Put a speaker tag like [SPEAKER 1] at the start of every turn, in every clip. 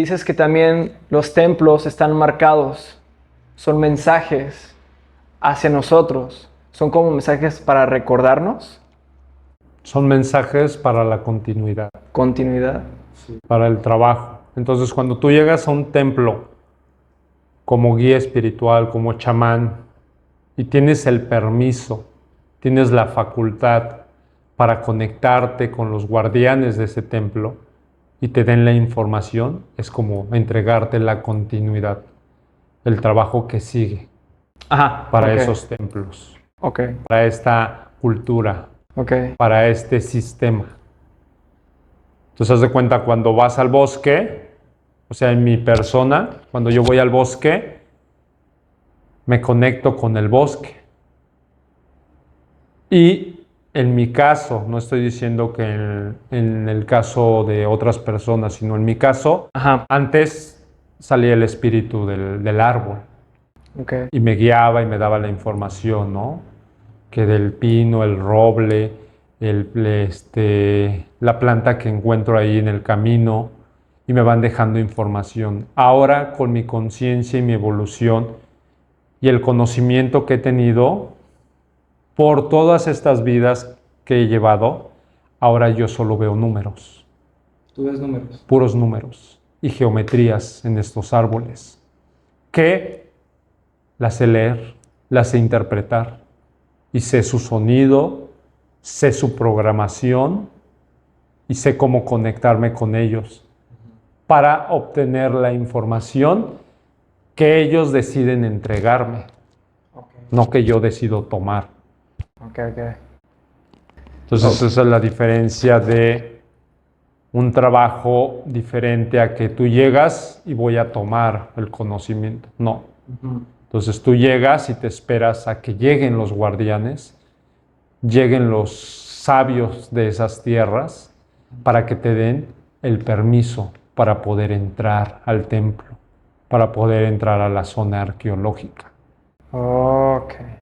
[SPEAKER 1] dices que también los templos están marcados, son mensajes hacia nosotros, son como mensajes para recordarnos.
[SPEAKER 2] Son mensajes para la continuidad.
[SPEAKER 1] Continuidad.
[SPEAKER 2] Sí. Para el trabajo. Entonces, cuando tú llegas a un templo como guía espiritual, como chamán, y tienes el permiso, tienes la facultad para conectarte con los guardianes de ese templo y te den la información, es como entregarte la continuidad, el trabajo que sigue para esos templos, para esta cultura, para este sistema. Entonces, haz de cuenta, cuando vas al bosque, o sea, en mi persona, cuando yo voy al bosque, me conecto con el bosque. Y en mi caso, no estoy diciendo que en el caso de otras personas, sino en mi caso, antes salía el espíritu del árbol. Y me guiaba y me daba la información, ¿no? Que del pino, el roble, la planta que encuentro ahí en el camino, y me van dejando información. Ahora, con mi conciencia y mi evolución y el conocimiento que he tenido por todas estas vidas que he llevado, ahora yo solo veo números.
[SPEAKER 1] ¿Tú ves números?
[SPEAKER 2] Puros números y geometrías en estos árboles, que las sé leer, las sé interpretar, y sé su sonido, sé su programación y sé cómo conectarme con ellos para obtener la información que ellos deciden entregarme, no que yo decido tomar. Entonces esa es la diferencia de un trabajo diferente a que tú llegas y voy a tomar el conocimiento. No. Entonces tú llegas y te esperas a que lleguen los guardianes, lleguen los sabios de esas tierras para que te den el permiso para poder entrar al templo, para poder entrar a la zona arqueológica,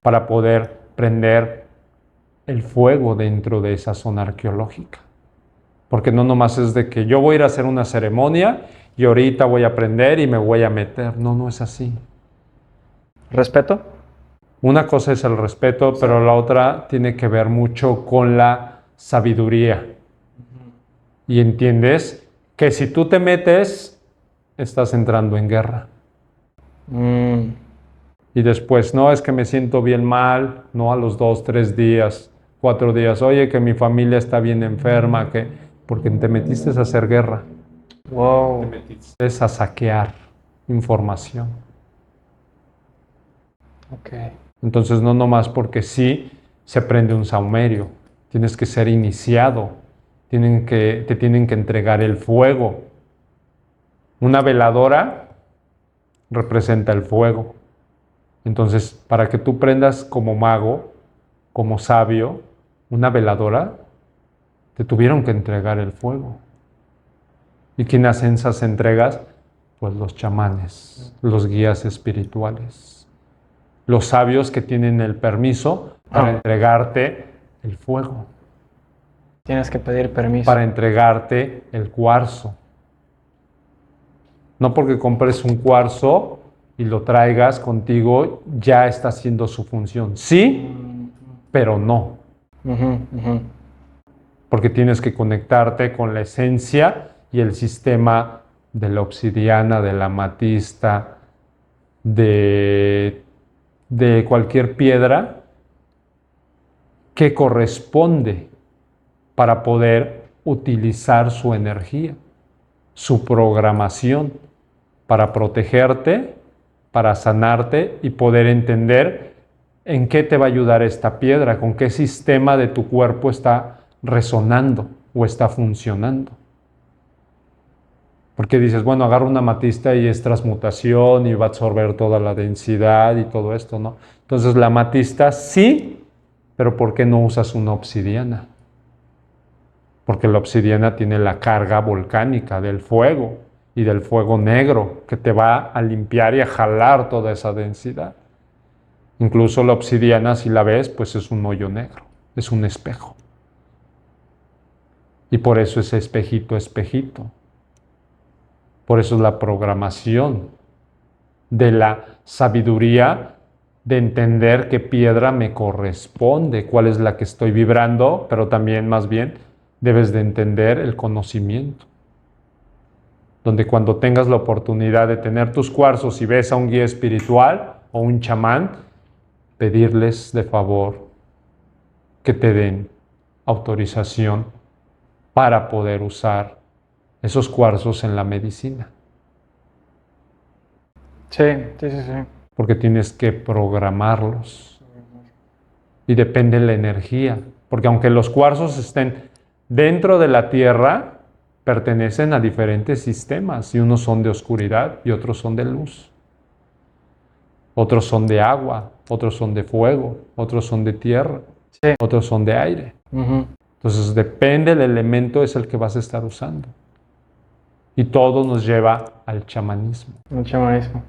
[SPEAKER 2] para poder prender el fuego dentro de esa zona arqueológica. Porque no nomás es de que yo voy a ir a hacer una ceremonia y ahorita voy a aprender y me voy a meter. No, no es así.
[SPEAKER 1] ¿Respeto?
[SPEAKER 2] Una cosa es el respeto, pero la otra tiene que ver mucho con la sabiduría. Y entiendes que si tú te metes, estás entrando en guerra. Y después, no, es que me siento bien mal, no a los 2, 3 días, 4 días, oye, que mi familia está bien enferma, porque te metiste a hacer guerra. Te metiste a saquear información. Entonces, no nomás porque sí se prende un saumerio, tienes que ser iniciado, te tienen que entregar el fuego. Una veladora representa el fuego. Entonces, para que tú prendas como mago, como sabio, una veladora, te tuvieron que entregar el fuego. ¿Y quién hacen esas entregas? Pues los chamanes, los guías espirituales, los sabios que tienen el permiso para entregarte el fuego.
[SPEAKER 1] Tienes que pedir permiso.
[SPEAKER 2] Para entregarte el cuarzo. No porque compres un cuarzo y lo traigas contigo, ya está haciendo su función. Sí, pero no. Porque tienes que conectarte con la esencia y el sistema de la obsidiana, de la amatista, de cualquier piedra que corresponde para poder utilizar su energía, su programación, para protegerte, para sanarte y poder entender en qué te va a ayudar esta piedra, con qué sistema de tu cuerpo está resonando o está funcionando. Porque dices, bueno, agarro una amatista y es transmutación y va a absorber toda la densidad y todo esto, ¿no? Entonces la amatista sí, pero ¿por qué no usas una obsidiana? Porque la obsidiana tiene la carga volcánica del fuego y del fuego negro que te va a limpiar y a jalar toda esa densidad. Incluso la obsidiana, si la ves, pues es un hoyo negro, es un espejo. Y por eso es espejito, espejito. Por eso es la programación de la sabiduría de entender qué piedra me corresponde, cuál es la que estoy vibrando, pero también más bien debes de entender el conocimiento. Donde cuando tengas la oportunidad de tener tus cuarzos y ves a un guía espiritual o un chamán, pedirles de favor que te den autorización para poder usar esos cuarzos en la medicina.
[SPEAKER 1] Sí, sí, sí, sí.
[SPEAKER 2] Porque tienes que programarlos. Y depende de la energía. Porque aunque los cuarzos estén dentro de la Tierra, pertenecen a diferentes sistemas. Y unos son de oscuridad y otros son de luz. Otros son de agua, otros son de fuego, otros son de tierra,
[SPEAKER 1] Sí.
[SPEAKER 2] otros son de aire. Entonces depende del elemento es el que vas a estar usando. Y todo nos lleva al chamanismo.
[SPEAKER 1] El chamanismo.